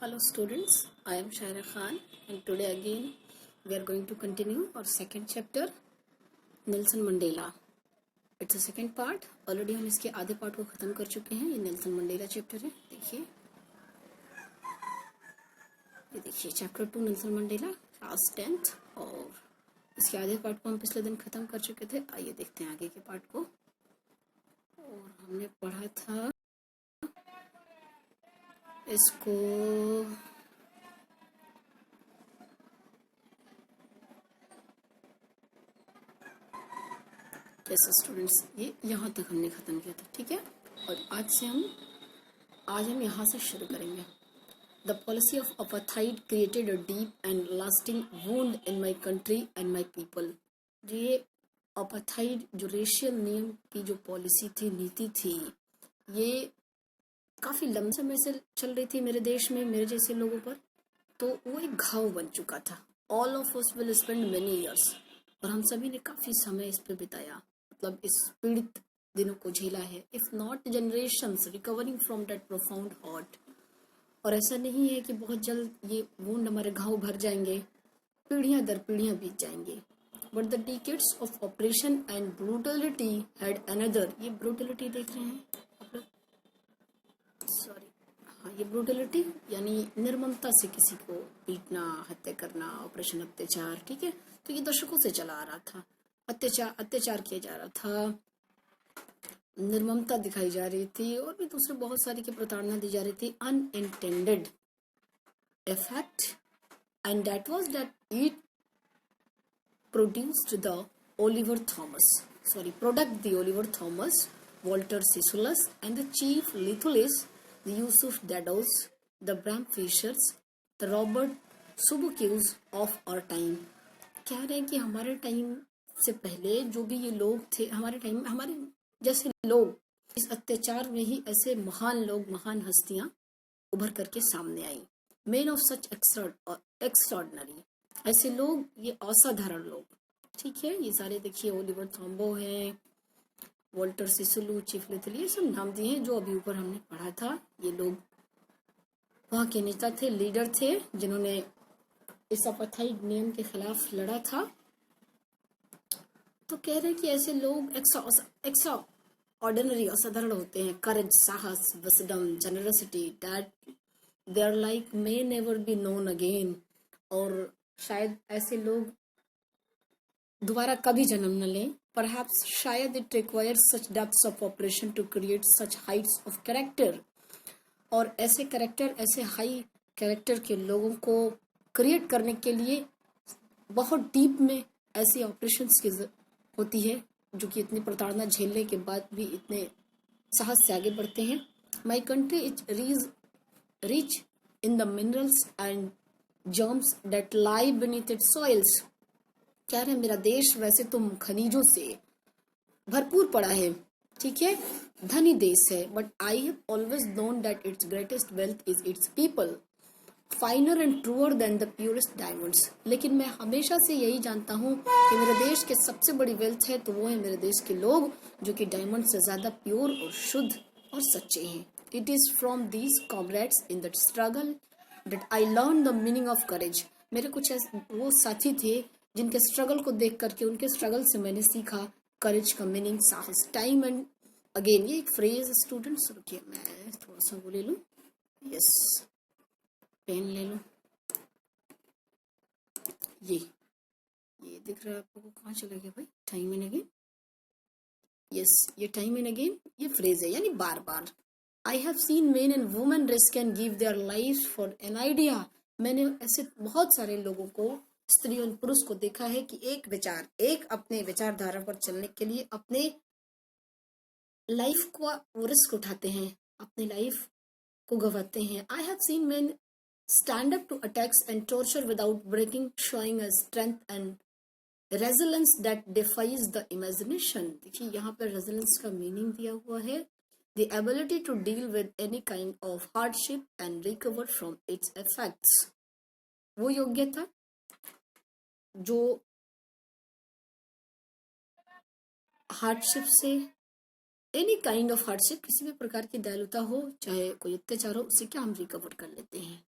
Hello students, I am Shaira Khan and today again we are going to continue our second chapter Nelson Mandela. It's a second part. Already हम इसके आधे part को ख़त्म कर चुके हैं. ये नेल्सन मंडेला चैप्टर है. देखिए chapter 2 Nelson Mandela class 10th और इसके आधे पार्ट को हम पिछले दिन ख़त्म कर चुके थे. आइए देखते हैं आगे के पार्ट को. और हमने पढ़ा था इसको कैसे स्टूडेंट्स, ये यहाँ तक हमने ख़त्म किया था. ठीक है, और आज हम यहाँ से शुरू करेंगे. The policy of apartheid created a deep and lasting wound in my country and my people. ये अपार्थाइड जो रेशियल नियम की जो पॉलिसी थी, नीति थी, ये काफ़ी लंबे समय से चल रही थी मेरे देश में, मेरे जैसे लोगों पर. तो वो एक घाव बन चुका था. All of us will spend many years, और हम सभी ने काफ़ी समय इस पर बिताया, मतलब इस पीड़ित दिनों को झेला है. If not generations recovering from that profound hot. और ऐसा नहीं है कि बहुत जल्द ये वुंड हमारे घाव भर जाएंगे, पीढ़ियाँ दर पीढ़ियाँ बीत जाएंगे. But the decades of operation and brutality had another. ये ब्रूटलिटी देख रहे हैं आप लोग, सॉरी, हाँ, ये ब्रूटलिटी यानी निर्ममता से किसी को पीटना, हत्या करना, ऑपरेशन अत्याचार. ठीक है, तो ये दशकों से चला आ रहा था. अत्याचार किया जा रहा था, निर्ममता दिखाई जा रही थी, और भी दूसरे बहुत सारी की प्रताड़ना दी जा रही थी. Unintended effect and that was that it produced the Oliver Thomas, Walter Sisulu and the chief lethalists, the Yusuf Daddos, the Bram Fishers, the Robert Subukius of our time. कह रहे हैं कि हमारे टाइम से पहले जो भी ये लोग थे, हमारे जैसे लोग, इस अत्याचार में ही ऐसे महान लोग, महान हस्तियां उभर करके सामने आई. मेन ऑफ सच एक्स्ट्राऑर्डिनरी, ऐसे लोग, ये असाधारण लोग. ठीक है, ये सारे देखिए, ओलिवर थॉम्बो हैं, वॉल्टर सिसुलू, चीफ लेथल, ये सब नाम दिए हैं जो अभी ऊपर हमने पढ़ा था. ये लोग वहाँ के नेता थे, लीडर थे, जिन्होंने इस अपार्थाइड नियम के खिलाफ लड़ा था. तो कह रहे हैं कि ऐसे लोग एक्स्ट्रा ऑर्डिनरी, असाधारण होते हैं. करेज, साहस, wisdom, generosity, that they are like may never be known again. और शायद ऐसे लोग दोबारा कभी जन्म न लें. Perhaps शायद it requires such depths of operation to create such heights of character. और ऐसे कैरेक्टर, ऐसे हाई कैरेक्टर के लोगों को क्रिएट करने के लिए बहुत डीप में ऐसी ऑपरेशंस की होती है, जो कि इतनी प्रताड़ना झेलने के बाद भी इतने साहस से आगे बढ़ते हैं. My country is rich in the minerals and germs that lie beneath its soils. कह रहे हैं मेरा देश वैसे तो खनिजों से भरपूर पड़ा है, ठीक है, धनी देश है, but I have always known that its greatest wealth is its people, finer and truer than the purest diamonds. लेकिन मैं हमेशा से यही जानता हूँ कि मेरे देश के सबसे बड़ी वेल्थ है तो वो है मेरे देश के लोग, जो कि डायमंड से ज़्यादा प्योर और शुद्ध और सच्चे हैं. It is from these comrades in that struggle that I learn the meaning of courage. मेरे कुछ वो साथी थे जिनके स्ट्रगल को देख करके, उनके स्ट्रगल से मैंने सीखा करेज का मीनिंग, साहस. टाइम एंड अगेन, ये एक फ्रेज स्टूडेंट्स, रुकिए मैं थोड़ा सा वो ले लूँ, यस, पेन ले लूँ. ये दिख रहा है आपको, कहाँ चला गया भाई? टाइम एंड अगेन, यस, ये टाइम एंड अगेन ये फ्रेज है, यानी बार बार. I have seen men and women risk and give their life for an idea. मैंने ऐसे बहुत सारे लोगों को, स्त्री और पुरुष को देखा है कि एक अपने विचारधारा पर चलने के लिए अपने लाइफ को वो रिस्क उठाते हैं, अपने लाइफ को गंवाते हैं. I have seen men stand up to attacks and torture without breaking, showing a strength and resilience that defies the imagination. देखिए यहाँ पर रेजिलेंस का मीनिंग दिया हुआ है, the ability to deal with any kind of hardship and recover from its effects. वो योग्यता जो हार्डशिप से, एनी काइंड ऑफ हार्डशिप, किसी भी प्रकार की दयालुता हो, चाहे कोई अत्याचार हो, उससे क्या हम रिकवर कर लेते हैं.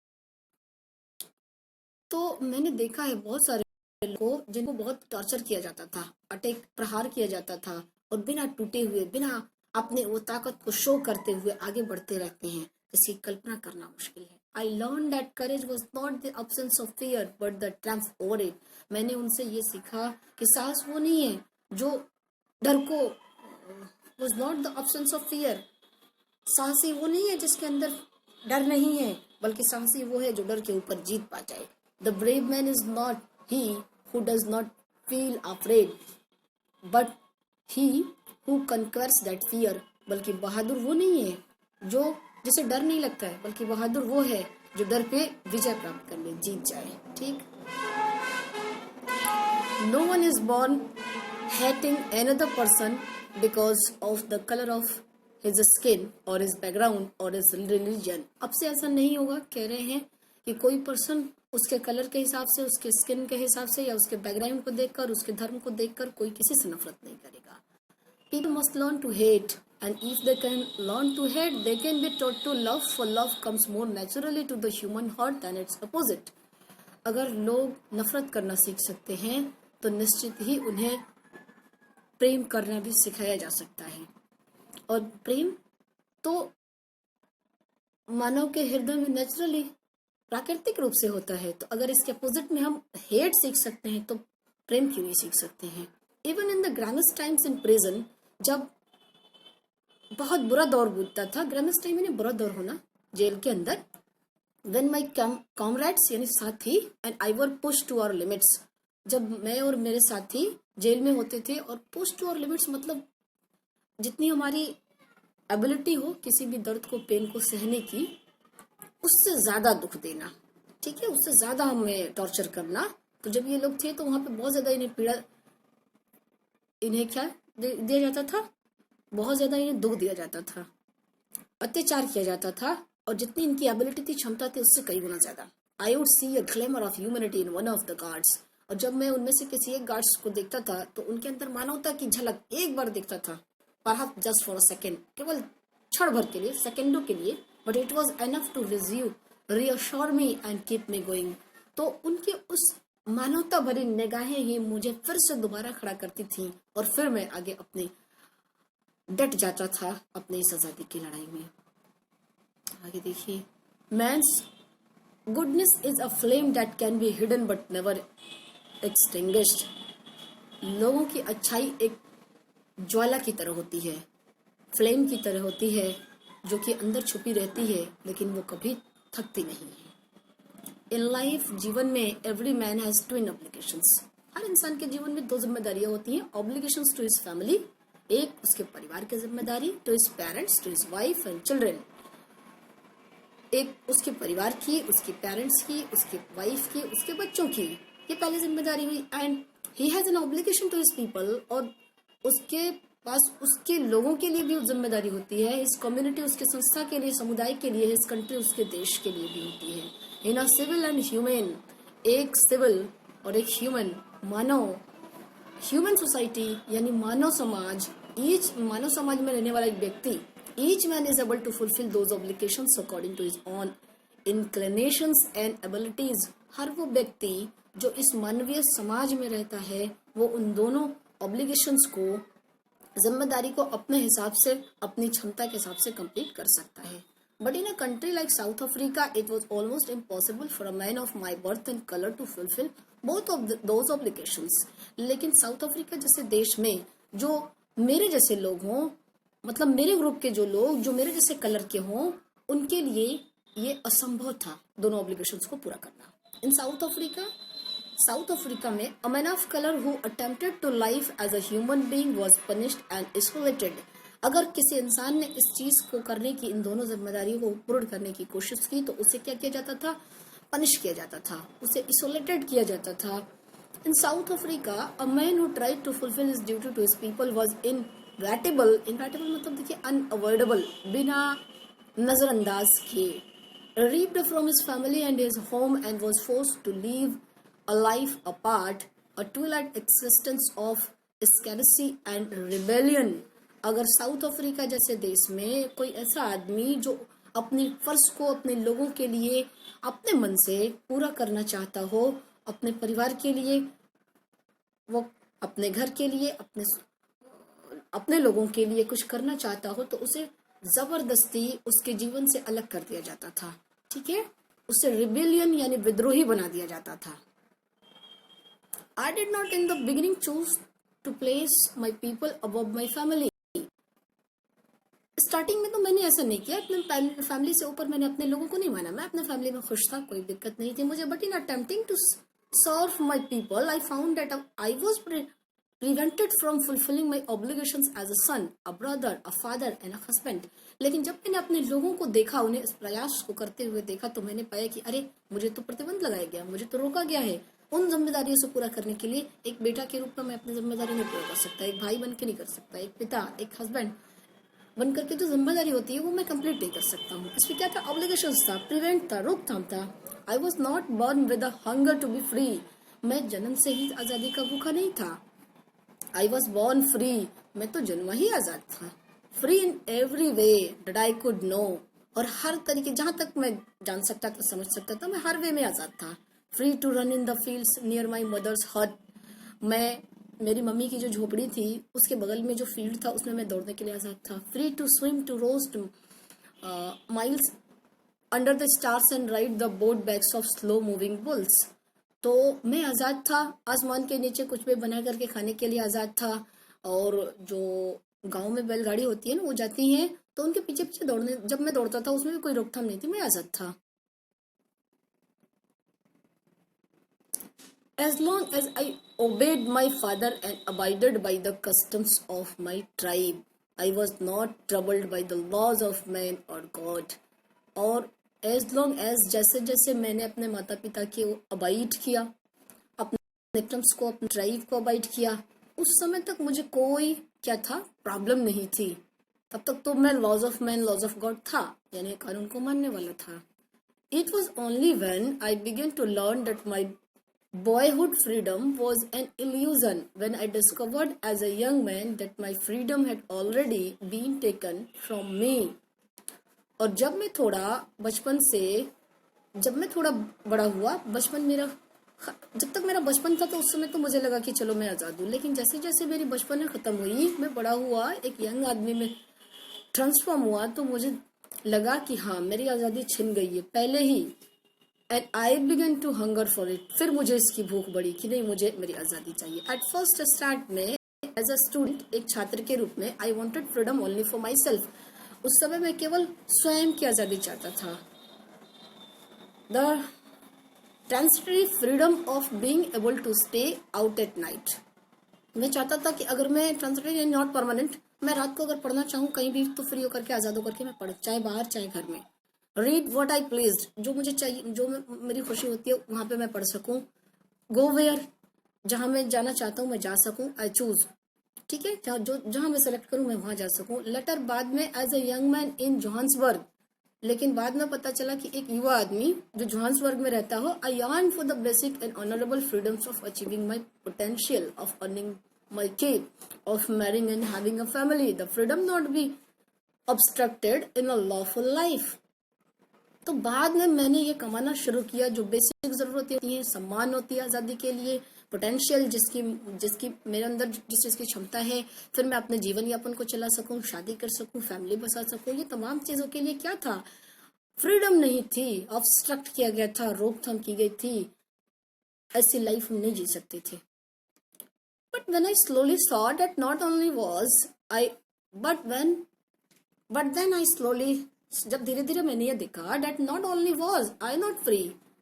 तो मैंने देखा है बहुत सारे लोगों को जिनको बहुत टॉर्चर किया जाता था, अटैक प्रहार किया जाता था, और बिना टूटे हुए, बिना अपने वो ताकत को शो करते हुए आगे बढ़ते रहते हैं, जिसकी कल्पना करना मुश्किल है। I learn that courage was not the absence of fear but the triumph over it. मैंने उनसे ये सीखा कि साहस वो नहीं है जो डर को, was not the absence of fear, साहसी वो नहीं है जिसके अंदर डर नहीं है, बल्कि साहसी वो है जो डर के ऊपर जीत पा जाए। The brave man is not he who does not feel afraid but he who conquers that fear. बल्कि बहादुर वो नहीं है जो जिसे डर नहीं लगता है, बल्कि बहादुर वो है जो डर पे विजय प्राप्त कर ले, जीत जाए। ठीक। No one is born hating another person because of the color of his skin or his background or his religion। अब से ऐसा नहीं होगा, कह रहे हैं कि कोई पर्सन उसके कलर के हिसाब से, उसके स्किन के हिसाब से, या उसके बैकग्राउंड को देखकर, उसके धर्म को देखकर कोई किसी से नफरत नहीं करेगा। People must learn to hate, and if they can learn to hate, they can be taught to love, for love comes more naturally to the human heart than its opposite। अगर लोग नफरत करना सीख सकते हैं तो निश्चित ही उन्हें प्रेम करना भी सिखाया जा सकता है। और प्रेम तो मानव के हृदय में नेचुरली, प्राकृतिक रूप से होता है। तो अगर इसके अपोजिट में हम हेट सीख सकते हैं तो प्रेम क्यों नहीं सीख सकते हैं। Even in the grimmest times in prison, जब बहुत बुरा दौर गुजरता था, ग्रामेस्ट टाइम यानी बुरा दौर होना जेल के अंदर, when my comrades यानी साथी and I were pushed to our limits, जब मैं और मेरे साथी जेल में होते थे, और पुश टू आवर लिमिट्स मतलब जितनी हमारी एबिलिटी हो किसी भी दर्द को, पेन को सहने की, उससे ज्यादा दुख देना, ठीक है, उससे ज्यादा हमें टॉर्चर करना। तो जब ये लोग थे तो वहां पे बहुत ज्यादा इन्हें पीड़ा, इन्हें क्या दिया जाता था, बहुत ज्यादा इन्हें दुख दिया जाता था, अत्याचार किया जाता था, और जितनी इनकी एबिलिटी थी, क्षमता थी, उससे कई गुना ज्यादा। I would see a glamour of humanity in one of the guards. और जब मैं उनमें से किसी एक गार्ड्स को देखता था तो उनके अंदर मानवता की झलक एक बार दिखता था, perhaps just for a second, केवल क्षण भर के लिए, सेकेंडों के लिए, but it was enough to reassure me and keep me going. तो उनकी उस मानवता भरी निगाहें ही मुझे फिर से दोबारा खड़ा करती थी, और फिर मैं आगे अपने डट जाता था अपनी इस आजादी की लड़ाई में। आगे देखिए, man's goodness is a flame that can be hidden but never extinguished. लोगों की अच्छाई एक ज्वाला की तरह होती है, फ्लेम की तरह होती है, जो कि अंदर छुपी रहती है, लेकिन वो कभी थकती नहीं है। इन लाइफ, जीवन में, every man has twin obligations. हर इंसान के जीवन में दो जिम्मेदारियां होती हैं। ऑब्लिगेशंस टू हिज फैमिली, एक उसके परिवार की जिम्मेदारी, to his parents, to his wife and children, एक उसके परिवार की, उसके पेरेंट्स की, उसके वाइफ की, उसके बच्चों की, ये पहली जिम्मेदारी हुई। And he has an obligation to his people, और उसके पास उसके लोगों के लिए भी जिम्मेदारी होती है, इस कम्युनिटी, उसके संस्था के लिए, समुदाय के लिए, इस कंट्री, उसके देश के लिए भी होती है। इन अ सिविल एंड ह्यूमन, एक सिविल और एक ह्यूमन, मानव, ह्यूमन सोसाइटी यानी मानव समाज, ईच मानव समाज में रहने वाला एक व्यक्ति, each man is able to fulfil those obligations according to his own inclinations and abilities. हर वो व्यक्ति जो इस मानवीय समाज में रहता है, वो उन दोनों ऑब्लिगेशंस को, जिम्मेदारी को अपने हिसाब से, अपनी क्षमता के हिसाब से कंप्लीट कर सकता है। But in a country like South Africa, it was almost impossible for a man of my birth and colour to fulfil both of those obligations. लेकिन साउथ अफ्रीका जैसे देश में जो मेरे जैसे लोग हों, मतलब मेरे ग्रुप के जो लोग जो मेरे जैसे कलर के हों, उनके लिए ये असंभव था दोनों ऑब्लिगेशंस को पूरा करना। इन साउथ अफ्रीका में a man of color who attempted to live as a human being was punished and isolated। अगर किसी इंसान ने इस चीज को करने की, इन दोनों जिम्मेदारियों को पूर्ण करने की कोशिश की, तो उसे क्या किया जाता था, पनिश किया जाता था, उसे isolated किया जाता था। In South Africa, a man who tried to fulfill his duty to his people was inevitable मतलब देखिए unavoidable, बिना नजरअंदाज किए, ripped from his family and his home and was forced to live a life apart, a twilight existence of scarcity and rebellion। अगर south Africa जैसे देश में कोई ऐसा आदमी जो अपनी फर्ज को अपने लोगों के लिए अपने मन से पूरा करना चाहता हो, अपने परिवार के लिए, वो अपने घर के लिए, अपने लोगों के लिए कुछ करना चाहता हो तो उसे जबरदस्ती उसके जीवन से अलग कर दिया जाता था। ठीक है, उसे रिबेलियन यानी विद्रोही बना दिया जाता था। I did not in the beginning choose to place my people above my family. Starting में तो मैंने ऐसा नहीं किया, अपने फैमिली से ऊपर मैंने अपने लोगों को नहीं माना। मैं अपने फैमिली में खुश था, कोई दिक्कत नहीं थी मुझे। But in attempting to serve my people I found that I was prevented from fulfilling my obligations as a son, a brother, a father and a husband. लेकिन जब मैंने अपने लोगों को देखा, उन्हें इस प्रयास को करते हुए देखा, तो मैंने पाया कि अरे मुझे तो प्रतिबंध लगाया गया, मुझे तो रोका गया है। उन जिम्मेदारियों से पूरा करने के लिए एक बेटा के रूप में मैं अपनी जिम्मेदारी नहीं पूरा कर सकता, एक भाई बन के नहीं कर सकता, एक पिता, एक हस्बैंड बन करके जो जिम्मेदारी होती है वो मैं कंप्लीट नहीं कर सकता हूँ। इसमें क्या था, ऑब्लिगेशंस था, प्रिवेंट था, रोकथाम था। I was not born with a hunger to be free. मैं जन्म से ही आजादी का भूखा नहीं था। आई वॉज बॉर्न फ्री, मैं तो जन्म ही आजाद था। Free in every way that I could know, और हर तरीके जहां तक मैं जान सकता था, समझ सकता था, मैं हर वे में आजाद था। Free to run in the fields near my mother's hut. मैं मेरी मम्मी की जो झोपड़ी थी उसके बगल में जो फील्ड था उसमें मैं दौड़ने के लिए आजाद था। Free to swim to roast mealies under the stars and ride the boat backs of slow moving bulls. तो मैं आज़ाद था, आसमान के नीचे कुछ भी बना करके खाने के लिए आज़ाद था। और जो गांव में बैलगाड़ी होती है ना, वो जाती है तो उनके पीछे पीछे दौड़ने, जब मैं दौड़ता था उसमें भी कोई रोकथाम नहीं थी, मैं आज़ाद था। As long as I obeyed my father and abided by the customs of my tribe, I was not troubled by the laws of man or God. और एज लॉन्ग एज जैसे जैसे मैंने अपने माता पिता के अबाइड किया, अपने कस्टम्स को, अपने ट्राइब को अबाइड किया, उस समय तक मुझे कोई क्या था, प्रॉब्लम नहीं थी। तब तक तो मैं laws of man, laws of God था, यानी कानून को मानने वाला था। It was only when I began to learn that my boyhood freedom was an illusion, when I discovered as a young man that my freedom had already been taken from me. और जब मैं थोड़ा बड़ा हुआ, जब तक मेरा बचपन था तो उस समय तो मुझे लगा कि चलो मैं आज़ाद हूँ। लेकिन जैसे जैसे मेरी बचपन खत्म हुई, मैं बड़ा हुआ, एक यंग आदमी में ट्रांसफॉर्म हुआ, तो मुझे लगा कि हाँ मेरी आज़ादी छिन गई है पहले ही। And I began to hunger for it. फिर मुझे इसकी भूख बढ़ी कि नहीं, मुझे मेरी आज़ादी चाहिए। एट फर्स्ट स्टार्ट में एज अ स्टूडेंट, एक छात्र के रूप में, I wanted freedom only for myself. उस समय मैं केवल स्वयं की आज़ादी चाहता था। The transitory freedom of being able to stay out at night. मैं चाहता था कि अगर मैं ट्रांसिटरी नॉट परमानेंट, मैं रात को अगर पढ़ना चाहूँ कहीं भी तो फ्री होकर के, आज़ाद होकर के मैं पढ़, चाहे बाहर चाहे घर में। रीड व्हाट आई प्लीज्ड, जो मुझे चाहिए, जो मेरी खुशी होती है वहां पे मैं पढ़ सकूं। गो वेयर, जहां मैं जाना चाहता हूँ मैं जा सकूं। आई चूज, ठीक है, जहां मैं सेलेक्ट करूं मैं वहां जा सकूं। लेटर बाद में as a young man in Johannesburg, लेकिन बाद में पता चला कि एक युवा आदमी जो जोहान्सबर्ग में रहता हो, I yearn for the basic and honourable freedoms of achieving my potential, of earning my keep, of marrying and having a family, the freedom not be obstructed in a lawful life। तो बाद में मैंने ये कमाना शुरू किया, जो basic जरूरतें होती हैं, सम्मान होती है आज़ादी के लिए, पोटेंशियल जिसकी मेरे अंदर जिस चीज़ की क्षमता है, फिर मैं अपने जीवन यापन को चला सकूं, शादी कर सकूं, फैमिली बसा सकूं। ये तमाम चीज़ों के लिए क्या था, फ्रीडम नहीं थी, ऑब्स्ट्रक्ट किया गया था, रोकथाम की गई थी। ऐसी लाइफ हम नहीं जी सकते थे। But when I slowly saw that not only was I but then I slowly, जब धीरे धीरे मैंने ये देखा, that not only was I not free,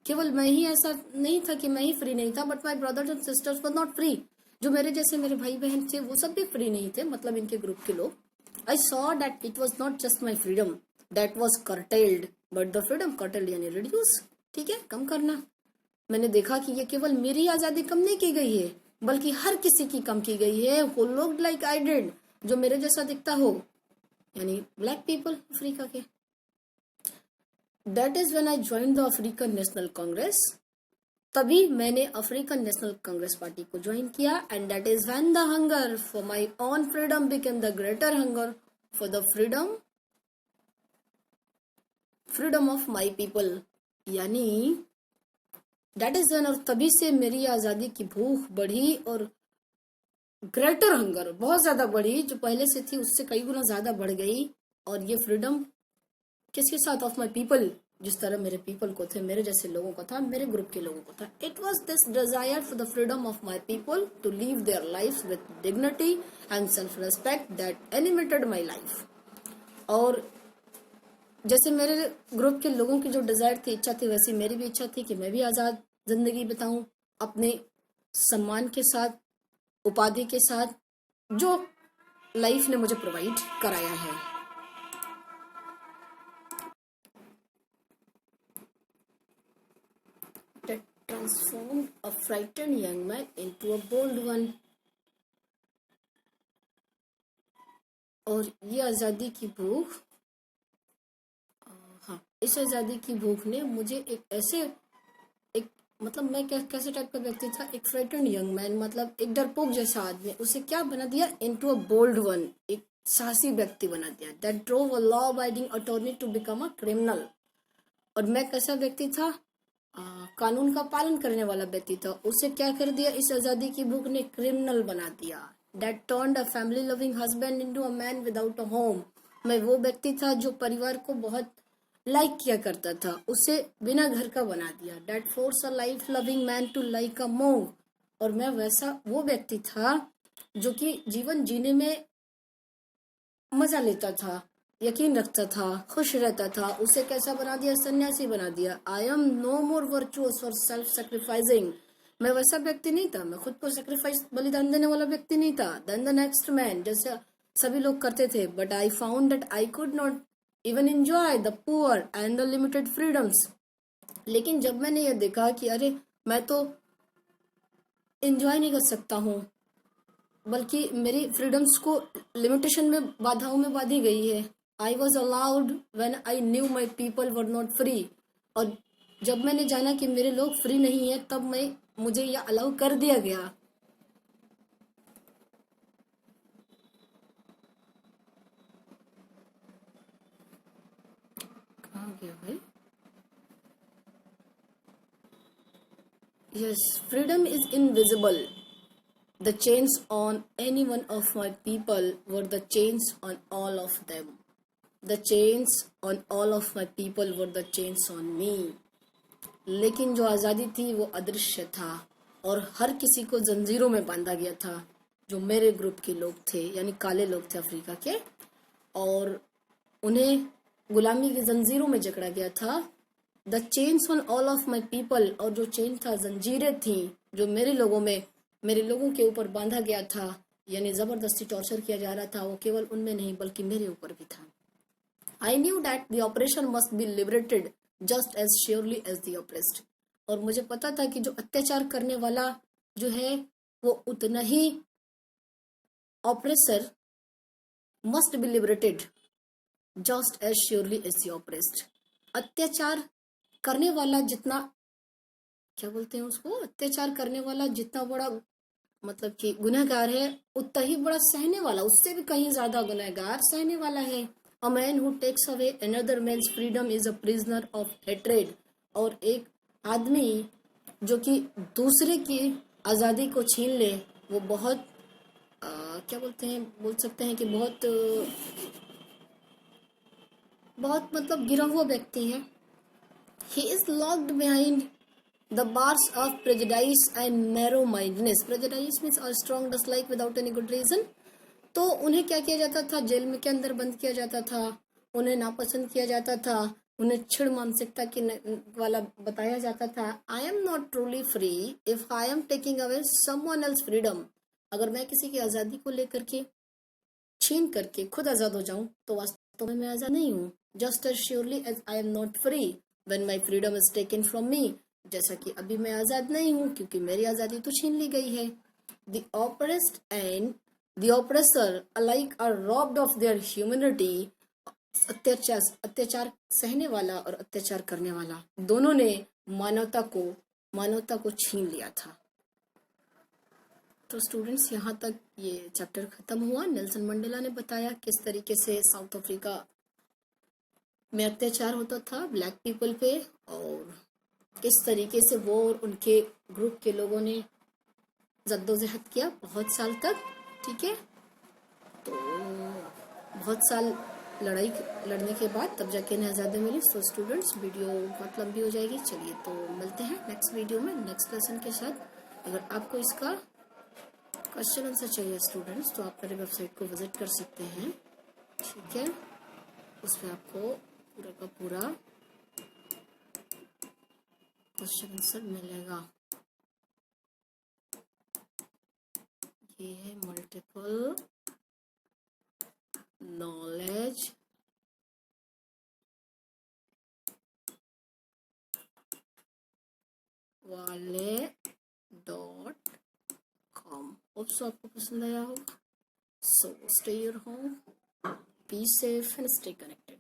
केवल मैं ही ऐसा नहीं था कि मैं ही फ्री नहीं था, but my brothers and sisters were not free. जो मेरे जैसे मेरे भाई बहन थे वो सब भी फ्री नहीं थे, मतलब इनके ग्रुप के लोग। I saw that it was not just my freedom that was curtailed, but the freedom curtailed यानी रिड्यूस, ठीक है, कम करना। मैंने देखा कि ये केवल मेरी आज़ादी कम नहीं की गई है, बल्कि हर किसी की कम की गई है, who looked like I did, जो मेरे जैसा दिखता हो, यानी ब्लैक पीपल, अफ्रीका के। That is when I join the African national Congress. तभी मैंने अफ्रीकन नेशनल कांग्रेस पार्टी को ज्वाइन किया। And that is when the hunger for my own freedom became the greater hunger for the freedom freedom of my people, यानी that is one, और तभी से मेरी आजादी की भूख बढ़ी, और ग्रेटर हंगर बहुत ज्यादा बढ़ी, जो पहले से थी उससे कई गुना ज्यादा बढ़ गई। और ये फ्रीडम किसके साथ? ऑफ माई पीपल, जिस तरह मेरे पीपल को थे, मेरे जैसे लोगों को था, मेरे ग्रुप के लोगों को था। It was this desire for the freedom of my people to live their life with dignity and self respect that animated my life. और जैसे मेरे ग्रुप के लोगों की जो डिजायर थी, इच्छा थी, वैसी मेरी भी इच्छा थी कि मैं भी आजाद जिंदगी बिताऊं अपने सम्मान के साथ, उपाधि के साथ, जो लाइफ ने मुझे प्रोवाइड कराया है। That transformed a frightened young man into a bold one। और ये आजादी की भूख, हाँ, इस आजादी की भूख ने मुझे एक ऐसे, एक मतलब मैं कैसे टाइप का व्यक्ति था, एक फ्राइटेंड यंग मैन, मतलब एक डरपोक जैसा आदमी, उसे क्या बना दिया? इनटू अ बोल्ड वन, एक साहसी व्यक्ति बना दिया। That drove a law abiding attorney to become a criminal. और मैं कैसा व्यक्ति था? कानून का पालन करने वाला व्यक्ति था। उसे क्या कर दिया इस आजादी की भूख ने? क्रिमिनल बना दिया। That turned a family loving husband into a man without a home. मैं वो व्यक्ति था जो परिवार को बहुत लाइक किया करता था, उसे बिना घर का बना दिया। That force a life loving man to like a monk. और मैं वैसा वो व्यक्ति था जो कि जीवन जीने में मजा लेता था, यकीन रखता था, खुश रहता था। उसे कैसा बना दिया? सन्यासी बना दिया। I am no more virtuous और सेल्फ सेक्रीफाइसिंग। मैं वैसा व्यक्ति नहीं था, मैं खुद को सेक्रीफाइस, बलिदान देने वाला व्यक्ति नहीं था देन द नेक्स्ट मैन, जैसे सभी लोग करते थे। But I found that I could not even enjoy the poor and the limited freedoms. लेकिन जब मैंने ये देखा कि अरे मैं तो एंजॉय नहीं कर सकता हूँ, बल्कि मेरी फ्रीडम्स को लिमिटेशन में, बाधाओं में बांधी गई है। I was allowed when I knew my people were not free. और जब मैंने जाना कि मेरे लोग फ्री नहीं है, तब मुझे यह अलाउ कर दिया गया। कहाँ गया भाई? Yes, freedom is invisible. The chains on any one of my people were the chains on all of them. The chains on all of my people were the chains on me. लेकिन जो आज़ादी थी वो अदृश्य था, और हर किसी को जंजीरों में बांधा गया था, जो मेरे ग्रुप के लोग थे, यानी काले लोग थे अफ्रीका के, और उन्हें गुलामी की जंजीरों में जकड़ा गया था। The chains on all of my people, और जो चेन था, जंजीरें थी जो मेरे लोगों में, मेरे लोगों के ऊपर बांधा गया था, यानी जबरदस्ती टॉर्चर किया जा रहा था, वो केवल उनमें नहीं बल्कि मेरे ऊपर भी था। I knew that the oppressor must be liberated just as surely as the oppressed. और मुझे पता था कि जो अत्याचार करने वाला जो है, वो उतना ही oppressor must be liberated just as surely as the oppressed. अत्याचार करने वाला जितना, क्या बोलते हैं उसको, अत्याचार करने वाला जितना बड़ा मतलब कि गुनहगार है, उतना ही बड़ा सहने वाला, उससे भी कहीं ज्यादा गुनहगार सहने वाला है। A man who takes away another man's freedom is a prisoner of hatred. और एक आदमी जो कि दूसरे की आजादी को छीन ले, वो बहुत क्या बोलते हैं, बोल सकते हैं कि बहुत मतलब गिरा हुआ व्यक्ति है। He is locked behind the bars of prejudice and narrow-mindedness। prejudice means a strong dislike without any good reason। तो उन्हें क्या किया जाता था? जेल में के अंदर बंद किया जाता था, उन्हें नापसंद किया जाता था, उन्हें छिड़ मानसिकता की वाला बताया जाता था। आई am not truly free if I am taking away someone else freedom. अगर मैं किसी की आज़ादी को लेकर के छीन करके खुद आज़ाद हो जाऊं, तो वास्तव में मैं आज़ाद नहीं हूँ। Just as surely as I am not free when my freedom is taken from me. जैसा कि अभी मैं आज़ाद नहीं हूँ क्योंकि मेरी आज़ादी तो छीन ली गई है। The oppressed and the oppressor alike are robbed of their humanity. अत्याचार सहने वाला और अत्याचार करने वाला दोनों ने मानवता को छीन लिया था। तो स्टूडेंट्स, यहाँ तक ये चैप्टर खत्म हुआ। नेल्सन मंडेला ने बताया किस तरीके से साउथ अफ्रीका में अत्याचार होता था ब्लैक पीपल पे, और किस तरीके से वो और उनके ग्रुप के लोगों ने जद्दोजहद किया बहुत साल तक। ठीक है, तो बहुत साल लड़ाई लड़ने के बाद तब जाके इन्हें आज़ादी मिली। सो स्टूडेंट्स, वीडियो बहुत लंबी हो जाएगी, चलिए तो मिलते हैं नेक्स्ट वीडियो में नेक्स्ट लेसन के साथ। अगर आपको इसका क्वेश्चन आंसर चाहिए स्टूडेंट्स, तो आप मेरे वेबसाइट को विजिट कर सकते हैं। ठीक है, उसमें आपको पूरा का पूरा क्वेश्चन आंसर मिलेगा। ये है मल्टीपल नॉलेज वाले .com। होप सो आपको पसंद आया होगा। So stay your home, be safe and stay connected.